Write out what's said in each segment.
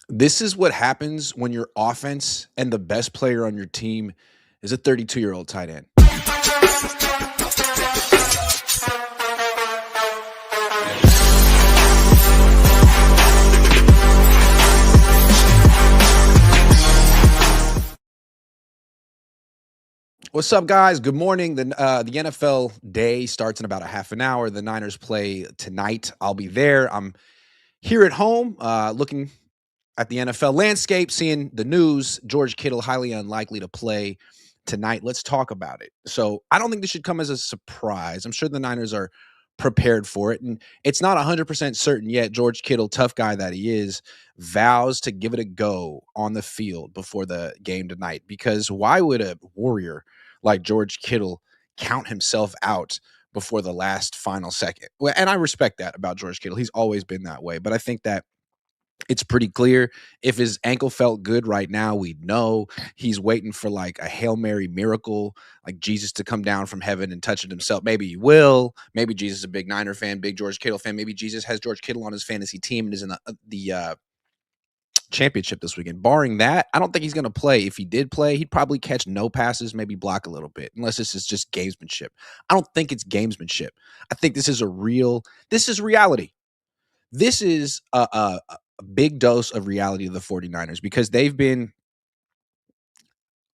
This is what happens when your offense and the best player on your team is a 32-year-old tight end. What's up, guys? Good morning. The NFL day starts in about a half an hour. The Niners play tonight. I'll be there. I'm here at home, looking at the NFL landscape, seeing the news. George Kittle highly unlikely to play tonight. Let's talk about it. So I don't think this should come as a surprise. I'm sure the Niners are prepared for it, and it's not 100% certain yet. George Kittle, tough guy that he is, vows to give it a go on the field before the game tonight, because why would a warrior like George Kittle count himself out before the last final second? Well, and I respect that about George Kittle. He's always been that way, but I think that it's pretty clear if his ankle felt good right now, we'd know. He's waiting for like a Hail Mary miracle, like Jesus to come down from heaven and touch it himself. Maybe he will. Maybe Jesus is a big Niner fan, big George Kittle fan. Maybe Jesus has George Kittle on his fantasy team and is in the championship this weekend. Barring that, I don't think he's going to play. If he did play, he'd probably catch no passes, maybe block a little bit, unless this is just gamesmanship. I don't think it's gamesmanship. I think this is this is reality. This is a big dose of reality of the 49ers, because they've been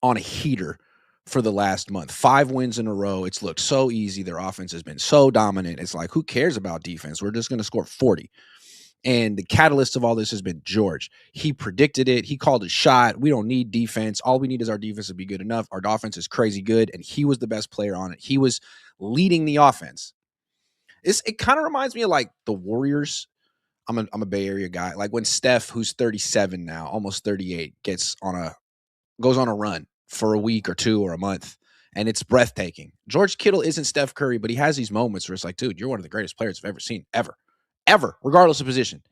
on a heater for the last month. 5 wins in a row. It's looked so easy. Their offense has been so dominant. It's like, who cares about defense? We're just going to score 40. And the catalyst of all this has been George. He predicted it. He called a shot. We don't need defense. All we need is our defense to be good enough. Our offense is crazy good, and he was the best player on it. He was leading the offense. It kind of reminds me of like the Warriors. I'm a Bay Area guy. Like when Steph, who's 37 now, almost 38, goes on a run for a week or two or a month, and it's breathtaking. George Kittle isn't Steph Curry, but he has these moments where it's like, dude, you're one of the greatest players I've ever seen, ever, regardless of position.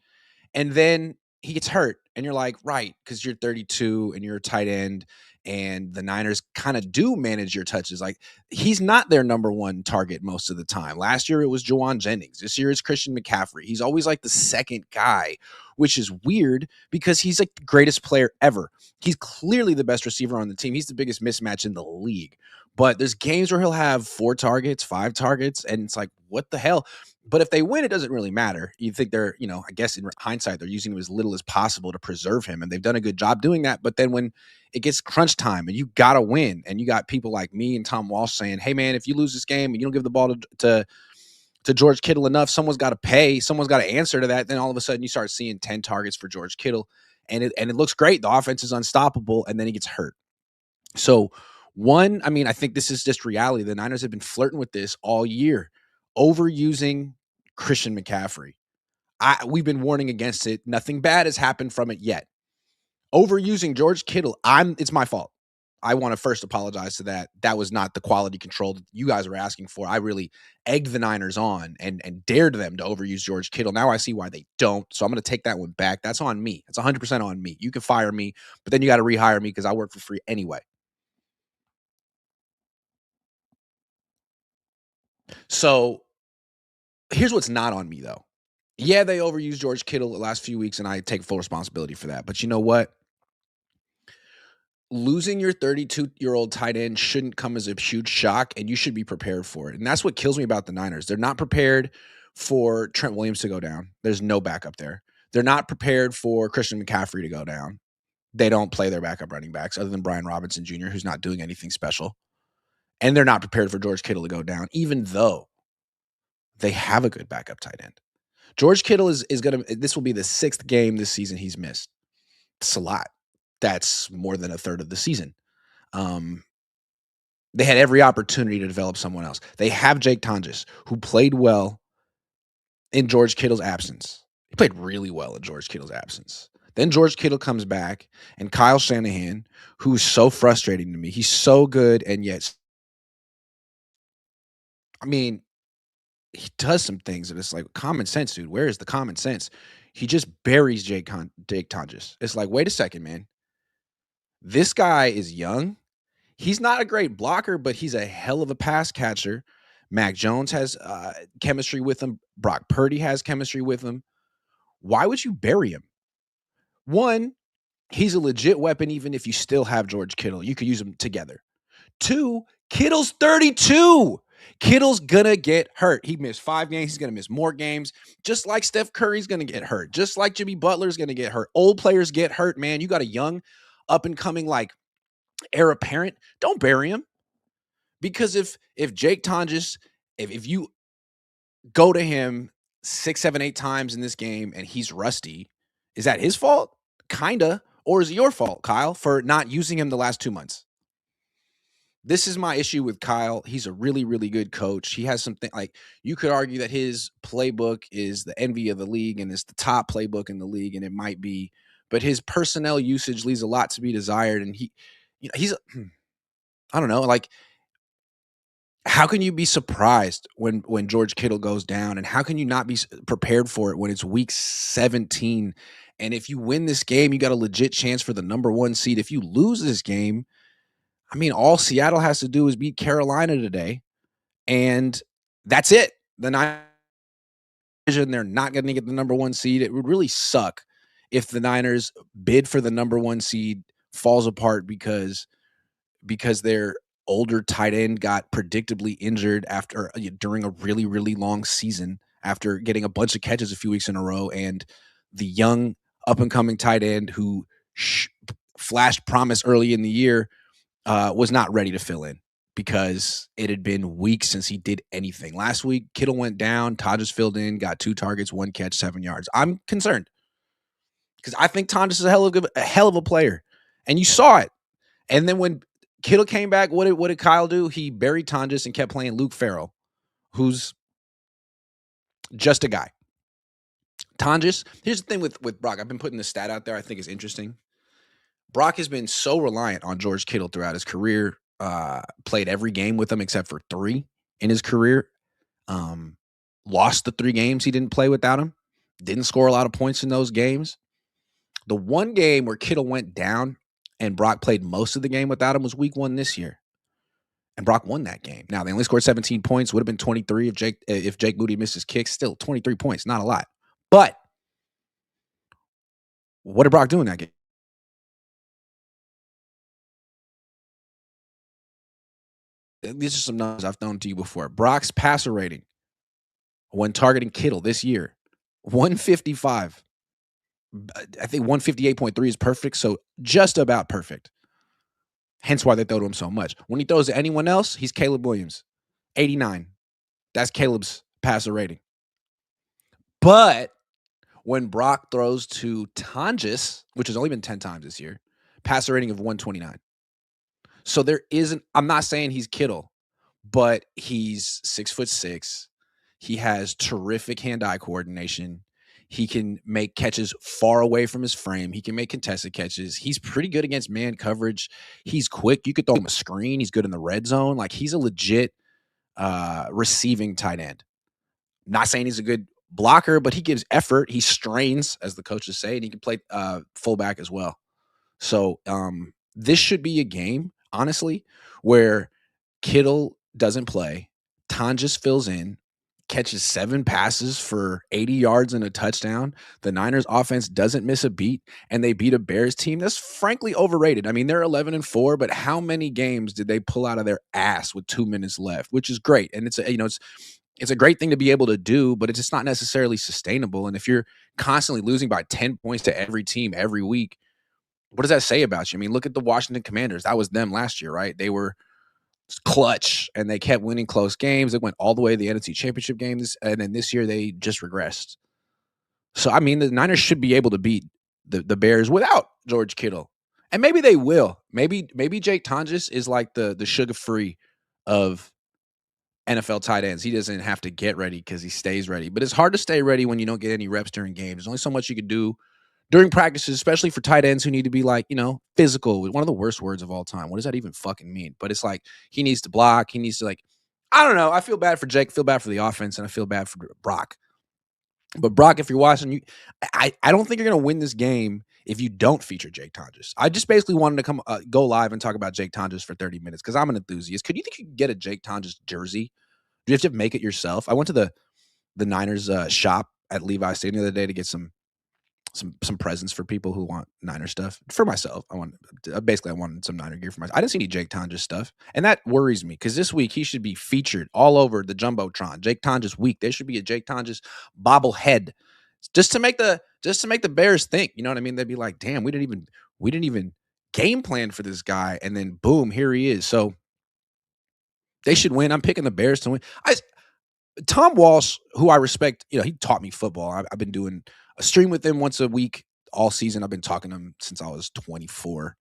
And then he gets hurt, and you're like, right, because you're 32 and you're a tight end, and the Niners kind of do manage your touches. Like, he's not their number one target most of the time. Last year it was Juwan Jennings. This year it's Christian McCaffrey. He's always like the second guy, which is weird because he's like the greatest player ever. He's clearly the best receiver on the team. He's the biggest mismatch in the league. But there's games where he'll have 4 targets, 5 targets, and it's like, what the hell? But if they win, it doesn't really matter. You think they're, I guess in hindsight, they're using him as little as possible to preserve him. And they've done a good job doing that. But then when it gets crunch time and you got to win, and you got people like me and Tom Walsh saying, hey, man, if you lose this game and you don't give the ball to George Kittle enough, someone's got to pay. Someone's got to answer to that. Then all of a sudden you start seeing 10 targets for George Kittle. And it looks great. The offense is unstoppable. And then he gets hurt. So I think this is just reality. The Niners have been flirting with this all year, overusing Christian McCaffrey. We've been warning against it. Nothing bad has happened from it yet. Overusing George Kittle, it's my fault. I want to first apologize to that. That was not the quality control that you guys were asking for. I really egged the Niners on and dared them to overuse George Kittle. Now I see why they don't. So I'm going to take that one back. That's on me. It's 100% on me. You can fire me, but then you got to rehire me because I work for free anyway. So here's what's not on me, though. Yeah, they overused George Kittle the last few weeks, and I take full responsibility for that. But you know what? Losing your 32-year-old tight end shouldn't come as a huge shock, and you should be prepared for it. And that's what kills me about the Niners. They're not prepared for Trent Williams to go down. There's no backup there. They're not prepared for Christian McCaffrey to go down. They don't play their backup running backs other than Brian Robinson Jr., who's not doing anything special. And they're not prepared for George Kittle to go down, even though they have a good backup tight end. George Kittle is going to – this will be the 6th game this season he's missed. It's a lot. That's more than a third of the season. They had every opportunity to develop someone else. They have Jake Tonjes, who played well in George Kittle's absence. He played really well in George Kittle's absence. Then George Kittle comes back, and Kyle Shanahan, who's so frustrating to me. He's so good, and yet – he does some things that it's like, common sense, dude. Where is the common sense? He just buries Jake Tonjes. It's like, wait a second, man. This guy is young. He's not a great blocker, but he's a hell of a pass catcher. Mac Jones has chemistry with him. Brock Purdy has chemistry with him. Why would you bury him? One, he's a legit weapon even if you still have George Kittle. You could use them together. Two, Kittle's 32. Kittle's gonna get hurt. He missed 5 games. He's gonna miss more games. Just like Steph Curry's gonna get hurt. Just like Jimmy Butler's gonna get hurt. Old players get hurt, man. You got a young, up and coming like heir apparent. Don't bury him. Because if Jake Tonjes, if you go to him 6, 7, 8 times in this game and he's rusty, is that his fault? Kinda. Or is it your fault, Kyle, for not using him the last 2 months? This is my issue with Kyle. He's a really, really good coach. He has something like you could argue that his playbook is the envy of the league and it's the top playbook in the league, and it might be, but his personnel usage leaves a lot to be desired. And he's I don't know, like how can you be surprised when George Kittle goes down, and how can you not be prepared for it when it's week 17? And if you win this game, you got a legit chance for the number 1 seed. If you lose this game, I mean, all Seattle has to do is beat Carolina today, and that's it. The Niners, they're not going to get the number 1 seed. It would really suck if the Niners bid for the number 1 seed falls apart because their older tight end got predictably injured after during a really, really long season after getting a bunch of catches a few weeks in a row, and the young up and coming tight end who flashed promise early in the year was not ready to fill in because it had been weeks since he did anything. Last week, Kittle went down. Tonjes filled in, got 2 targets, 1 catch, 7 yards. I'm concerned because I think Tonjes is a hell of a player, and you saw it. And then when Kittle came back, what did Kyle do? He buried Tonjes and kept playing Luke Farrell, who's just a guy. Tonjes, here's the thing with Brock. I've been putting this stat out there I think is interesting. Brock has been so reliant on George Kittle throughout his career, played every game with him except for 3 in his career, lost the 3 games he didn't play without him, didn't score a lot of points in those games. The one game where Kittle went down and Brock played most of the game without him was week 1 this year. And Brock won that game. Now, they only scored 17 points. Would have been 23 if Jake Moody missed his kicks. Still, 23 points, not a lot. But what did Brock do in that game? These are some numbers I've thrown to you before. Brock's passer rating when targeting Kittle this year, 155. I think 158.3 is perfect, so just about perfect. Hence why they throw to him so much. When he throws to anyone else, he's Caleb Williams, 89. That's Caleb's passer rating. But when Brock throws to Tonjes, which has only been 10 times this year, passer rating of 129. So there isn't, I'm not saying he's Kittle, but he's 6'6". He has terrific hand-eye coordination. He can make catches far away from his frame. He can make contested catches. He's pretty good against man coverage. He's quick. You could throw him a screen. He's good in the red zone. Like, he's a legit receiving tight end. Not saying he's a good blocker, but he gives effort. He strains, as the coaches say, and he can play fullback as well. So this should be a game, honestly, where Kittle doesn't play, Tonjes fills in, catches 7 passes for 80 yards and a touchdown. The Niners offense doesn't miss a beat, and they beat a Bears team that's frankly overrated. I mean, they're 11-4, but how many games did they pull out of their ass with 2 minutes left, which is great. And it's a great thing to be able to do, but it's just not necessarily sustainable. And if you're constantly losing by 10 points to every team every week, what does that say about you? I mean, look at the Washington Commanders. That was them last year, right? They were clutch, and they kept winning close games. They went all the way to the NFC Championship games, and then this year they just regressed. So, I mean, the Niners should be able to beat the Bears without George Kittle, and maybe they will. Maybe Jake Tonjes is like the sugar-free of NFL tight ends. He doesn't have to get ready because he stays ready. But it's hard to stay ready when you don't get any reps during games. There's only so much you can do during practices, especially for tight ends who need to be like, physical. One of the worst words of all time. What does that even fucking mean? But it's like he needs to block. He needs to I don't know. I feel bad for Jake. I feel bad for the offense, and I feel bad for Brock. But Brock, if you're watching, I don't think you're going to win this game if you don't feature Jake Tonjes. I just basically wanted to go live and talk about Jake Tonjes for 30 minutes because I'm an enthusiast. Could you think you could get a Jake Tonjes jersey? Do you have to make it yourself? I went to the Niners shop at Levi's Stadium the other day to get some some presents for people who want Niner stuff. For myself, I wanted some Niner gear for myself. I didn't see any Jake Tonjes stuff, and that worries me because this week he should be featured all over the jumbotron. Jake Tonjes week, there should be a Jake Tonjes bobblehead, just to make the Bears think. You know what I mean? They'd be like, "Damn, we didn't even game plan for this guy," and then boom, here he is. So they should win. I'm picking the Bears to win. Tom Walsh, who I respect, he taught me football. I've been doing a stream with him once a week all season. I've been talking to him since I was 24.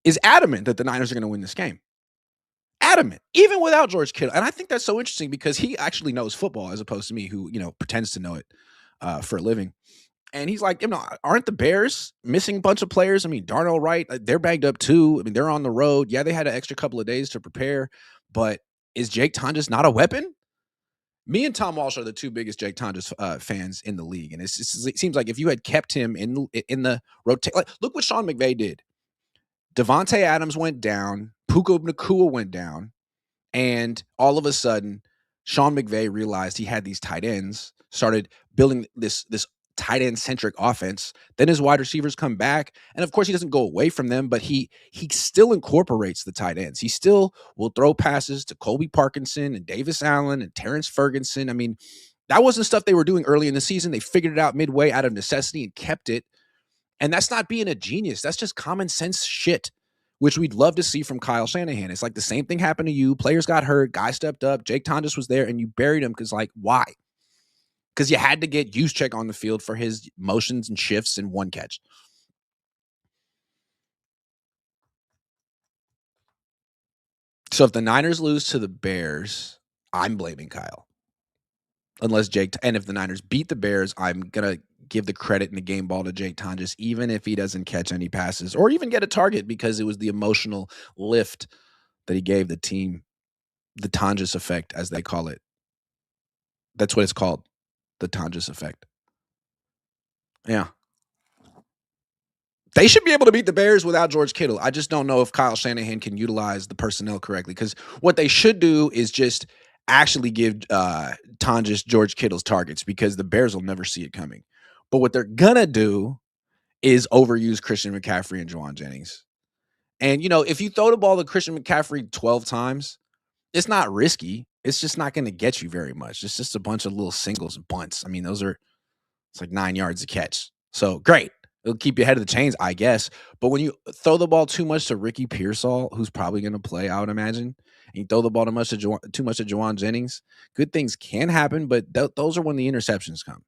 Is adamant that the Niners are going to win this game. Adamant, even without George Kittle. And I think that's so interesting because he actually knows football as opposed to me, who pretends to know it for a living. And he's like, aren't the Bears missing a bunch of players? I mean, Darnell Wright, they're banged up too. I mean, they're on the road. Yeah, they had an extra couple of days to prepare, but is Jake Tonjes not a weapon? Me and Tom Walsh are the two biggest Jake Tonjes fans in the league, and it seems like if you had kept him in the rotation, like, look what Sean McVay did. Devontae Adams went down, Puka Nacua went down, and all of a sudden, Sean McVay realized he had these tight ends, started building this tight end centric offense. Then his wide receivers come back, and of course he doesn't go away from them, but he still incorporates the tight ends. He still will throw passes to Colby Parkinson and Davis Allen and Terrence Ferguson. I mean, that wasn't stuff they were doing early in the season. They figured it out midway out of necessity and kept it. And that's not being a genius. That's just common sense shit, which we'd love to see from Kyle Shanahan. It's like the same thing happened to you. Players got hurt. Guy stepped up. Jake Tonjes was there, and you buried him because, why? Because you had to get Juszczyk on the field for his motions and shifts and one catch. So if the Niners lose to the Bears, I'm blaming Kyle. Unless Jake, and if the Niners beat the Bears, I'm going to give the credit in the game ball to Jake Tonjes, even if he doesn't catch any passes or even get a target, because it was the emotional lift that he gave the team, the Tonjes effect, as they call it. That's what it's called, the Tonjes effect. Yeah. They should be able to beat the Bears without George Kittle. I just don't know if Kyle Shanahan can utilize the personnel correctly, because what they should do is just actually give Tonjes George Kittle's targets, because the Bears will never see it coming. But what they're going to do is overuse Christian McCaffrey and Juwan Jennings. And, if you throw the ball to Christian McCaffrey 12 times, it's not risky. It's just not going to get you very much. It's just a bunch of little singles and bunts. I mean, it's like 9 yards a catch. So great. It'll keep you ahead of the chains, I guess. But when you throw the ball too much to Ricky Pearsall, who's probably going to play, I would imagine, and you throw the ball too much to Juwan Jennings, good things can happen, but those are when the interceptions come.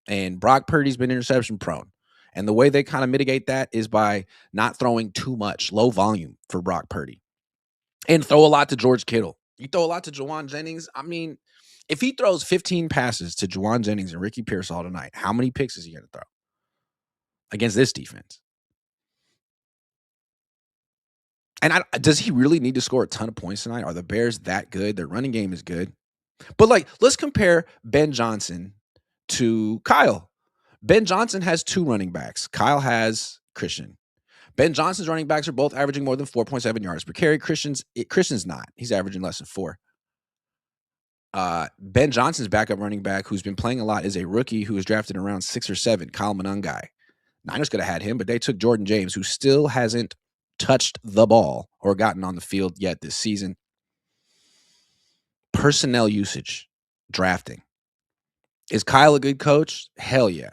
And Brock Purdy's been interception prone. And the way they kind of mitigate that is by not throwing too much, low volume for Brock Purdy. And throw a lot to George Kittle. You throw a lot to Juwan Jennings. I mean, if he throws 15 passes to Juwan Jennings and Ricky Pearsall tonight, how many picks is he going to throw against this defense? And does he really need to score a ton of points tonight? Are the Bears that good? Their running game is good. But let's compare Ben Johnson to Kyle. Ben Johnson has two running backs. Kyle has Christian. Ben Johnson's running backs are both averaging more than 4.7 yards per carry. Christian's not. He's averaging less than 4. Ben Johnson's backup running back, who's been playing a lot, is a rookie who was drafted in round 6 or 7, Kyle Monangai. Niners could have had him, but they took Jordan James, who still hasn't touched the ball or gotten on the field yet this season. Personnel usage, drafting. Is Kyle a good coach? Hell yeah.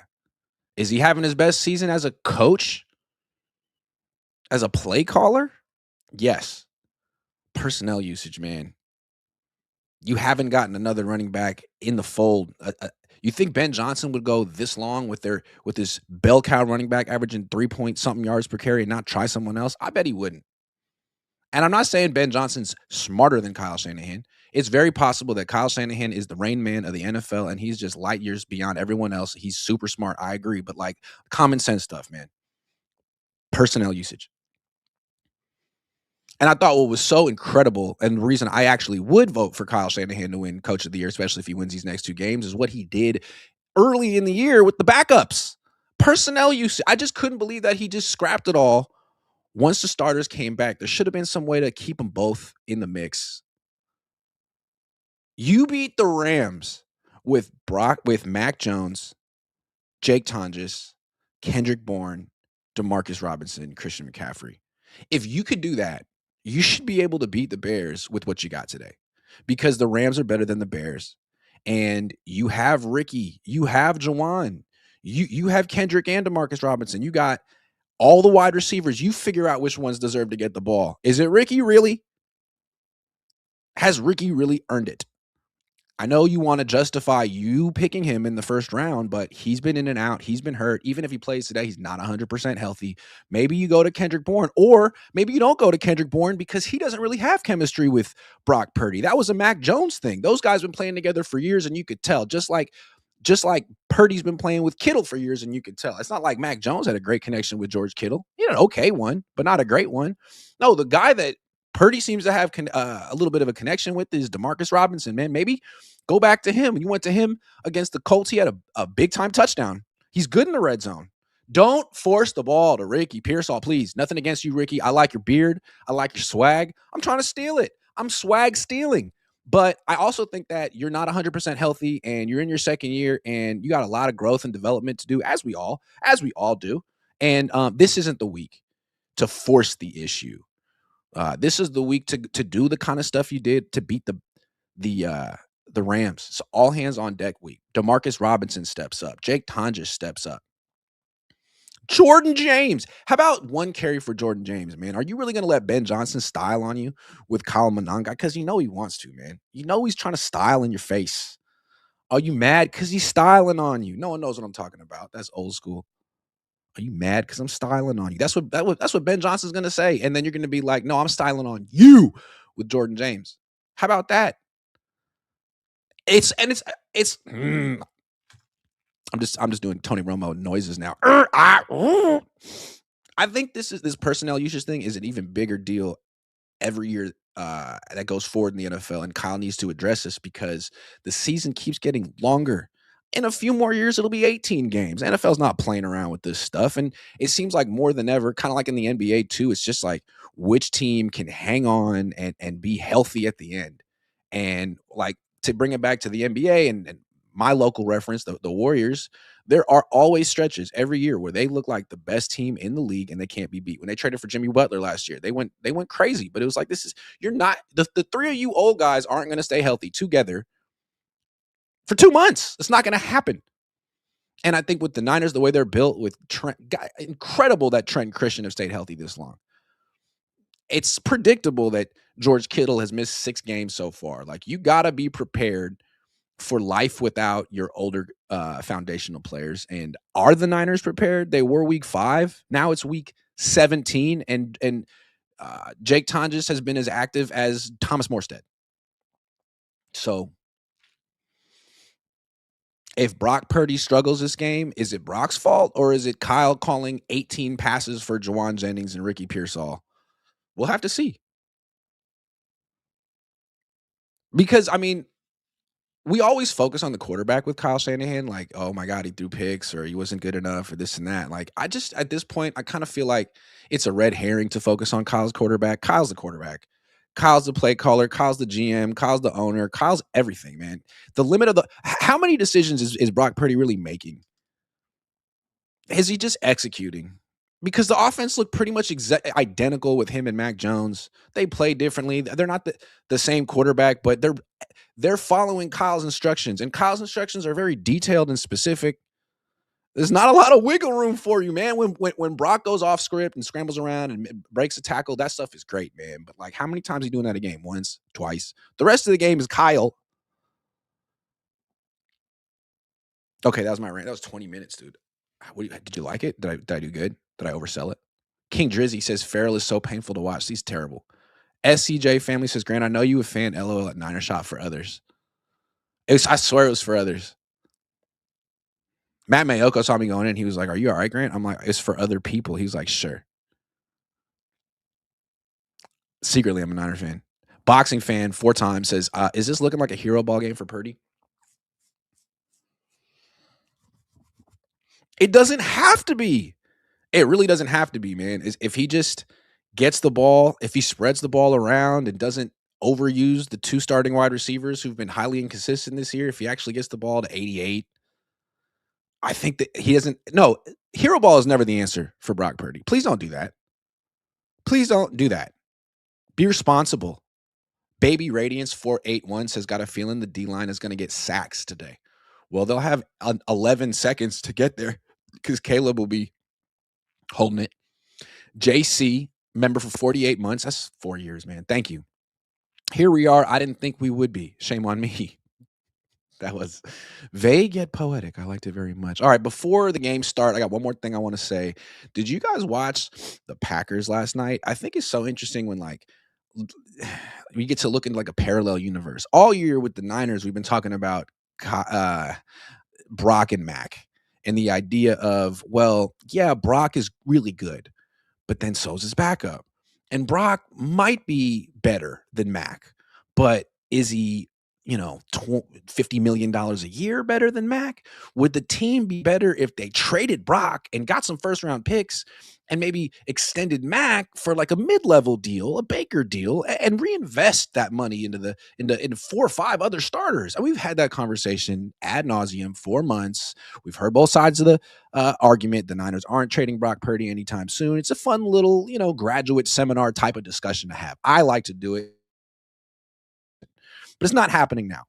Is he having his best season as a coach? As a play caller? Yes. Personnel usage, man. You haven't gotten another running back in the fold. You think Ben Johnson would go this long with this bell cow running back averaging 3-point-something yards per carry and not try someone else? I bet he wouldn't. And I'm not saying Ben Johnson's smarter than Kyle Shanahan. It's very possible that Kyle Shanahan is the Rain Man of the NFL, and he's just light years beyond everyone else. He's super smart. I agree. But common sense stuff, man. Personnel usage. And I thought what was so incredible, and the reason I actually would vote for Kyle Shanahan to win Coach of the Year, especially if he wins these next 2 games, is what he did early in the year with the backups. Personnel usage. I just couldn't believe that he just scrapped it all once the starters came back. There should have been some way to keep them both in the mix. You beat the Rams with Mac Jones, Jake Tonjes, Kendrick Bourne, Demarcus Robinson, Christian McCaffrey. If you could do that, you should be able to beat the Bears with what you got today because the Rams are better than the Bears. And you have Ricky, you have Jawan, you have Kendrick and Demarcus Robinson. You got all the wide receivers. You figure out which ones deserve to get the ball. Is it Ricky really? Has Ricky really earned it? I know you want to justify you picking him in the first round, but he's been in and out. He's been hurt. Even if he plays today, he's not 100% healthy. Maybe you go to Kendrick Bourne, or maybe you don't go to Kendrick Bourne because he doesn't really have chemistry with Brock Purdy. That was a Mac Jones thing. Those guys been playing together for years, and you could tell. Just like Purdy's been playing with Kittle for years, and you could tell. It's not like Mac Jones had a great connection with George Kittle. He had an okay one, but not a great one. No, the guy that Purdy seems to have a little bit of a connection with is Demarcus Robinson, man. Maybe go back to him. You went to him against the Colts. He had a big time touchdown. He's good in the red zone. Don't force the ball to Ricky Pearsall, please. Nothing against you, Ricky. I like your beard. I like your swag. I'm trying to steal it. I'm swag stealing. But I also think that you're not 100% healthy and you're in your second year and you got a lot of growth and development to do, as we all do. And this isn't the week to force the issue. This is the week to do the kind of stuff you did to beat the uh, the Rams. So all hands on deck week. Demarcus Robinson steps up. Jake Tonjes steps up. Jordan James. How about one carry for Jordan James, man? Are you really going to let Ben Johnson style on you with Kyle Monanga? Because you know he wants to, man. You know he's trying to style in your face. Are you mad because he's styling on you? No one knows what I'm talking about. That's old school. Are you mad because I'm styling on you? That's what Ben Johnson's going to say. And then you're going to be like, no, I'm styling on you with Jordan James. How about that? It's I'm just doing Tony Romo noises now. I think this personnel usage thing is an even bigger deal every year that goes forward in the NFL, and Kyle needs to address this because the season keeps getting longer. In a few more years, it'll be 18 games. NFL's not playing around with this stuff, and it seems like more than ever, kind of like in the NBA too. It's just like which team can hang on and be healthy at the end, and like to bring it back to the NBA and my local reference, the Warriors. There are always stretches every year where they look like the best team in the league and they can't be beat. When they traded for Jimmy Butler last year, they went crazy, but it was like you're not the three of you old guys aren't going to stay healthy together for 2 months. It's not going to happen. And I think with the Niners, the way they're built with Trent, incredible that Trent and Christian have stayed healthy this long. It's predictable that George Kittle has missed 6 games so far. Like you got to be prepared for life without your older foundational players. And are the Niners prepared? They were week 5. Now it's week 17, and Jake Tonjes has been as active as Thomas Morstead. So if Brock Purdy struggles this game, is it Brock's fault or is it Kyle calling 18 passes for Jawan Jennings and Ricky Pearsall? We'll have to see. Because, I mean, we always focus on the quarterback with Kyle Shanahan, like, oh my God, he threw picks or he wasn't good enough or this and that. Like, at this point, I kind of feel like it's a red herring to focus on Kyle's quarterback. Kyle's the quarterback. Kyle's the play caller. Kyle's the GM. Kyle's the owner. Kyle's everything, man. The limit of how many decisions is Brock Purdy really making? Is he just executing? Because the offense looked pretty much identical with him and Mac Jones. They play differently. They're not the same quarterback, but they're following Kyle's instructions, and Kyle's instructions are very detailed and specific. There's not a lot of wiggle room for you, man. When Brock goes off script and scrambles around and breaks a tackle, that stuff is great, man. But like, how many times are you doing that a game? Once, twice. The rest of the game is Kyle. Okay, that was my rant. That was 20 minutes, dude. Did you like it? Did I do good? Did I oversell it? King Drizzy says Farrell is so painful to watch. He's terrible. SCJ family says, Grant, I know you a fan. LOL at Niner shot for others. I swear it was for others. Matt Mayoko saw me going in. He was like, are you all right, Grant? I'm like, it's for other people. He's like, sure. Secretly, I'm a Niner fan. Boxing fan 4 times says, is this looking like a hero ball game for Purdy? It doesn't have to be. It really doesn't have to be, man. If he just gets the ball, if he spreads the ball around and doesn't overuse the 2 starting wide receivers who've been highly inconsistent this year, if he actually gets the ball to 88, I think that he doesn't. No, Hero ball is never the answer for Brock Purdy. Please don't do that. Please don't do that. Be responsible. Baby Radiance 481 says, got a feeling the D line is going to get sacks today. Well, they'll have 11 seconds to get there because Caleb will be holding it. JC, member for 48 months. That's 4 years, man. Thank you. Here we are. I didn't think we would be. Shame on me. That was vague yet poetic. I liked it very much. All right, before the game start, I got one more thing I want to say. Did you guys watch the Packers last night? I think it's so interesting when we get to look into like a parallel universe. All year with the Niners, we've been talking about Brock and Mac and the idea of, well, yeah, Brock is really good, but then so's his backup. And Brock might be better than Mac, but is he, $50 million a year better than Mac? Would the team be better if they traded Brock and got some first round picks and maybe extended Mac for like a mid-level deal, a Baker deal, and reinvest that money into 4 or 5 other starters? And we've had that conversation ad nauseum for months. We've heard both sides of the argument. The Niners aren't trading Brock Purdy anytime soon. It's a fun little, graduate seminar type of discussion to have. I like to do it, but it's not happening now.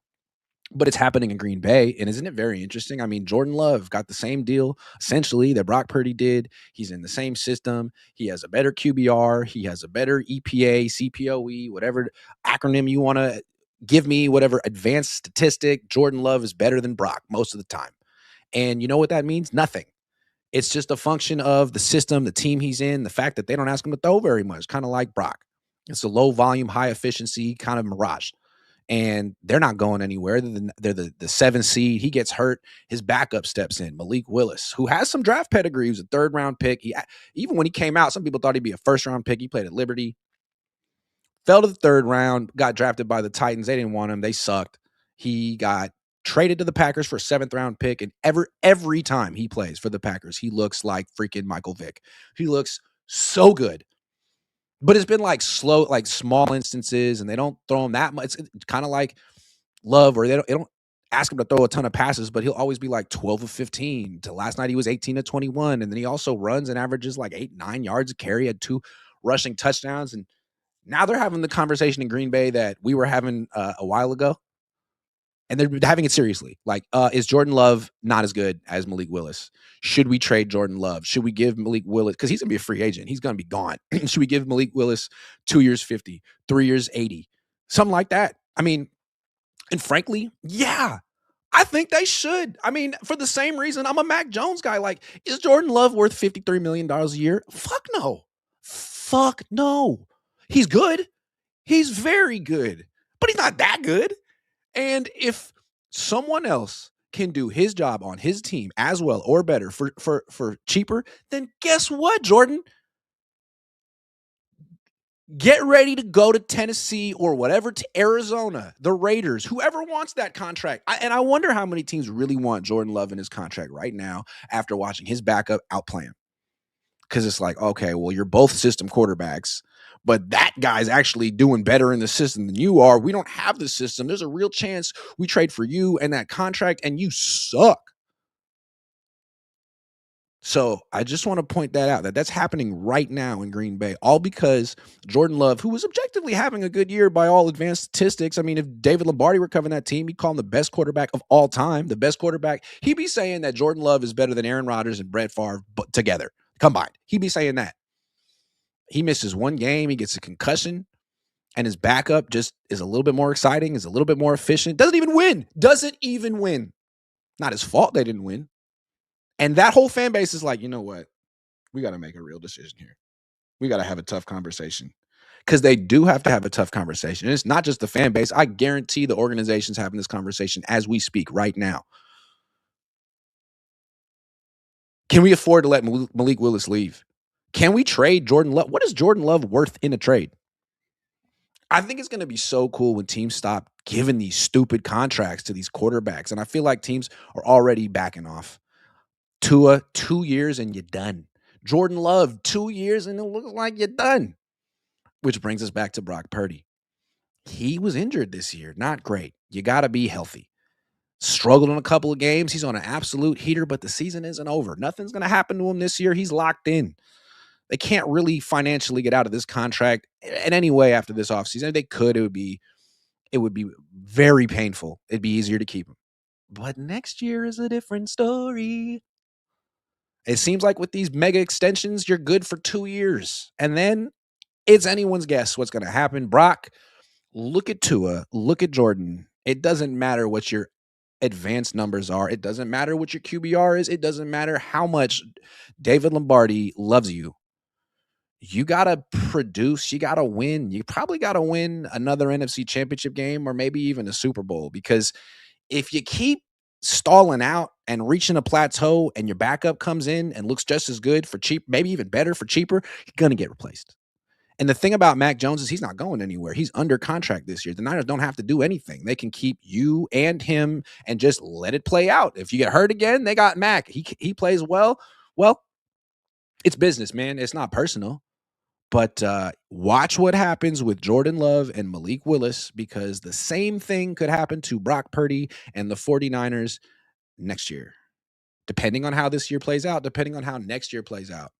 But it's happening in Green Bay. And isn't it very interesting? I mean, Jordan Love got the same deal essentially that Brock Purdy did. He's in the same system. He has a better QBR. He has a better EPA, CPOE, whatever acronym you want to give me, whatever advanced statistic. Jordan Love is better than Brock most of the time. And you know what that means? Nothing. It's just a function of the system, the team he's in, the fact that they don't ask him to throw very much, kind of like Brock. It's a low volume, high efficiency kind of mirage. And they're not going anywhere. They're the 7 seed. He gets hurt. His backup steps in, Malik Willis, who has some draft pedigree. He was a 3rd round pick. Even when he came out, some people thought he'd be a 1st round pick. He played at Liberty, fell to the 3rd round, got drafted by the Titans. They didn't want him. They sucked. He got traded to the Packers for a 7th round pick. And every time he plays for the Packers, he looks like freaking Michael Vick. He looks so good. But it's been like slow, like small instances, and they don't throw him that much. It's kind of like Love, or they don't ask him to throw a ton of passes, but he'll always be like 12 of 15. To last night, he was 18 of 21. And then he also runs and averages like 8-9 yards a carry, had 2 rushing touchdowns. And now they're having the conversation in Green Bay that we were having a while ago. And they're having it seriously. Like, is Jordan Love not as good as Malik Willis? Should we trade Jordan Love? Should we give Malik Willis, because he's going to be a free agent. He's going to be gone. Should we give Malik Willis 2 years, 50, 3 years, 80, something like that? I mean, and frankly, yeah, I think they should. I mean, for the same reason, I'm a Mac Jones guy. Like, is Jordan Love worth $53 million a year? Fuck no. Fuck no. He's good. He's very good, but he's not that good. And if someone else can do his job on his team as well or better for cheaper, then guess what, Jordan? Get ready to go to Tennessee or whatever, to Arizona, the Raiders, whoever wants that contract. And I wonder how many teams really want Jordan Love in his contract right now after watching his backup outplay him. Because it's like, okay, well, you're both system quarterbacks, but that guy's actually doing better in the system than you are. We don't have the system. There's a real chance we trade for you and that contract, and you suck. So I just want to point that out, that's happening right now in Green Bay, all because Jordan Love, who was objectively having a good year by all advanced statistics. I mean, if David Lombardi were covering that team, he'd call him the best quarterback of all time, the best quarterback. He'd be saying that Jordan Love is better than Aaron Rodgers and Brett Favre together, combined. He'd be saying that. He misses one game, he gets a concussion, and his backup just is a little bit more exciting, is a little bit more efficient, doesn't even win. Not his fault they didn't win. And that whole fan base is like, you know what? We got to make a real decision here. We got to have a tough conversation, because they do have to have a tough conversation. And it's not just the fan base. I guarantee the organization's having this conversation as we speak right now. Can we afford to let Malik Willis leave? Can we trade Jordan Love? What is Jordan Love worth in a trade? I think it's going to be so cool when teams stop giving these stupid contracts to these quarterbacks. And I feel like teams are already backing off. Tua, 2 years and you're done. Jordan Love, 2 years and it looks like you're done. Which brings us back to Brock Purdy. He was injured this year. Not great. You got to be healthy. Struggled in a couple of games. He's on an absolute heater, but the season isn't over. Nothing's going to happen to him this year. He's locked in. They can't really financially get out of this contract in any way after this offseason. If they could, it would be very painful. It'd be easier to keep him. But next year is a different story. It seems like with these mega extensions, you're good for 2 years. And then it's anyone's guess what's going to happen. Brock, look at Tua, look at Jordan. It doesn't matter what your advanced numbers are. It doesn't matter what your QBR is. It doesn't matter how much David Lombardi loves you. You got to produce. You got to win. You probably got to win another NFC championship game or maybe even a Super Bowl, because if you keep stalling out and reaching a plateau and your backup comes in and looks just as good for cheap, maybe even better for cheaper, you're going to get replaced. And the thing about Mac Jones is he's not going anywhere. He's under contract this year. The Niners don't have to do anything. They can keep you and him and just let it play out. If you get hurt again, they got Mac. He plays well. Well, it's business, man. It's not personal. But watch what happens with Jordan Love and Malik Willis, because the same thing could happen to Brock Purdy and the 49ers next year, depending on how this year plays out, depending on how next year plays out.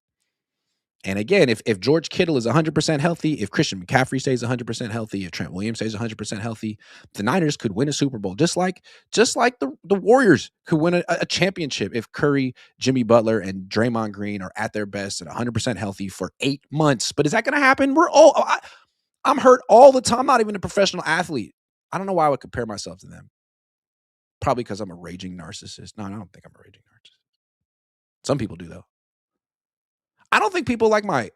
And again, if George Kittle is 100% healthy, if Christian McCaffrey stays 100% healthy, if Trent Williams stays 100% healthy, the Niners could win a Super Bowl, just like the Warriors could win a championship if Curry, Jimmy Butler, and Draymond Green are at their best and 100% healthy for 8 months. But is that going to happen? I'm hurt all the time. I'm not even a professional athlete. I don't know why I would compare myself to them. Probably because I'm a raging narcissist. No, I don't think I'm a raging narcissist. Some people do, though. I don't think people like my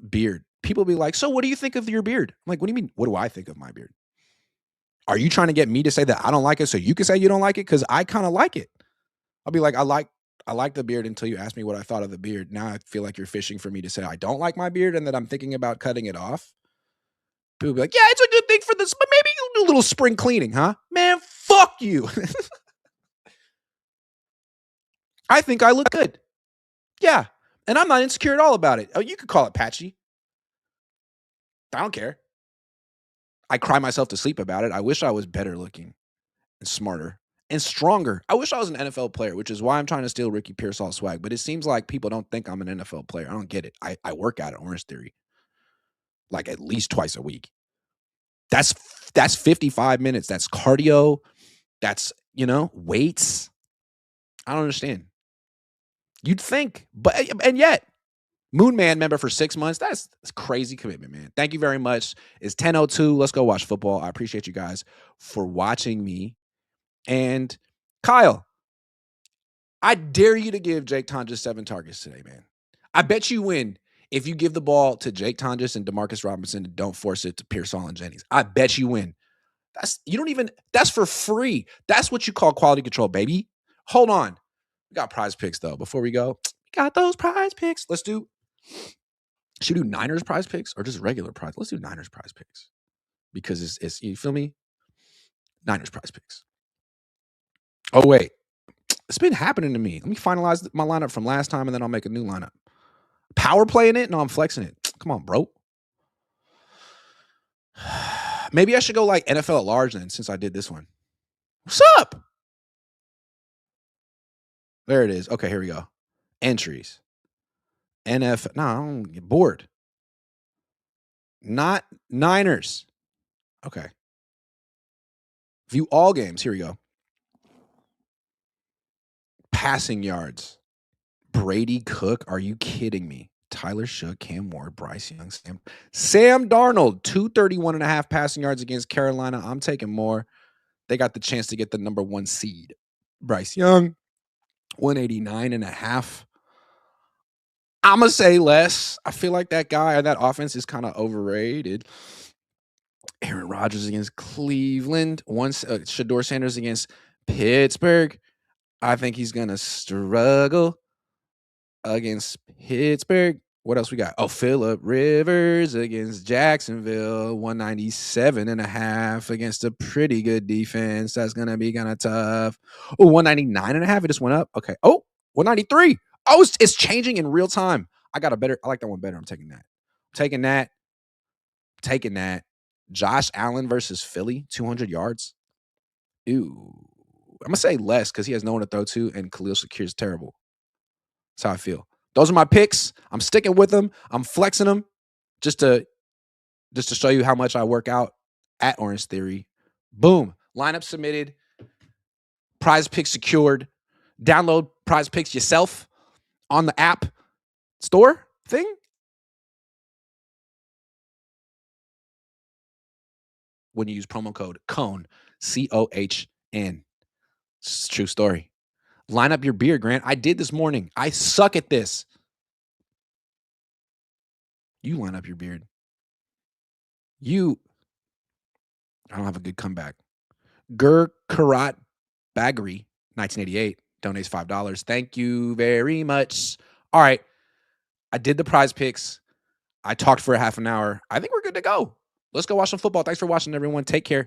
beard. People be like, so what do you think of your beard? I'm like, what do you mean? What do I think of my beard? Are you trying to get me to say that I don't like it so you can say you don't like it? Because I kind of like it. I'll be like, I like the beard until you ask me what I thought of the beard. Now I feel like you're fishing for me to say I don't like my beard and that I'm thinking about cutting it off. People be like, yeah, it's a good thing for this, but maybe you'll do a little spring cleaning, huh? Man, fuck you. I think I look good. Yeah. And I'm not insecure at all about it. Oh, you could call it patchy. I don't care. I cry myself to sleep about it. I wish I was better looking and smarter and stronger. I wish I was an NFL player, which is why I'm trying to steal Ricky Pearsall swag. But it seems like people don't think I'm an NFL player. I don't get it. I work out at Orange Theory like at least twice a week. That's 55 minutes. That's cardio. That's, weights. I don't understand. You'd think, and yet, Moon Man member for 6 months. That's crazy commitment, man. Thank you very much. It's 10:02. Let's go watch football. I appreciate you guys for watching me. And Kyle, I dare you to give Jake Tonjes 7 targets today, man. I bet you win if you give the ball to Jake Tonjes and Demarcus Robinson and don't force it to Pearsall and Jennings. I bet you win. That's for free. That's what you call quality control, baby. Hold on. We got prize picks, though. Before we go, we got those prize picks. Should we do Niners prize picks or just regular prize? Let's do Niners prize picks because it's you feel me? Niners prize picks. Oh, wait. It's been happening to me. Let me finalize my lineup from last time and then I'll make a new lineup. Power playing it? No, I'm flexing it. Come on, bro. Maybe I should go like NFL at large then since I did this one. What's up? There it is. Okay, here we go. Entries. NFL. No, I don't get bored. Not Niners. Okay. View all games. Here we go. Passing yards. Brady Cook. Are you kidding me? Tyler Shook, Cam Ward, Bryce Young, Sam Darnold, 231.5 passing yards against Carolina. I'm taking more. They got the chance to get the number 1 seed. Bryce Young, 189.5. I'm going to say less. I feel like that guy or that offense is kind of overrated. Aaron Rodgers against Cleveland. Shador Sanders against Pittsburgh. I think he's going to struggle against Pittsburgh. What else we got? Oh, Phillip Rivers against Jacksonville. 197.5 against a pretty good defense. That's going to be kind of tough. Oh, 199.5. It just went up. Okay. Oh, 193. Oh, it's changing in real time. I like that one better. I'm taking that. Taking that. Josh Allen versus Philly, 200 yards. Ooh. I'm gonna say less because he has no one to throw to, and Khalil Shakir is terrible. That's how I feel. Those are my picks. I'm sticking with them. I'm flexing them just to show you how much I work out at Orange Theory. Boom. Lineup submitted. Prize Picks secured. Download Prize Picks yourself on the app store thing. When you use promo code Cohn, Cohn. It's a true story. Line up your beer, Grant. I did this morning. I suck at this. You line up your beard. I don't have a good comeback. Gur Karat Baggery, 1988, donates $5. Thank you very much. All right. I did the Prize Picks. I talked for a half an hour. I think we're good to go. Let's go watch some football. Thanks for watching, everyone. Take care.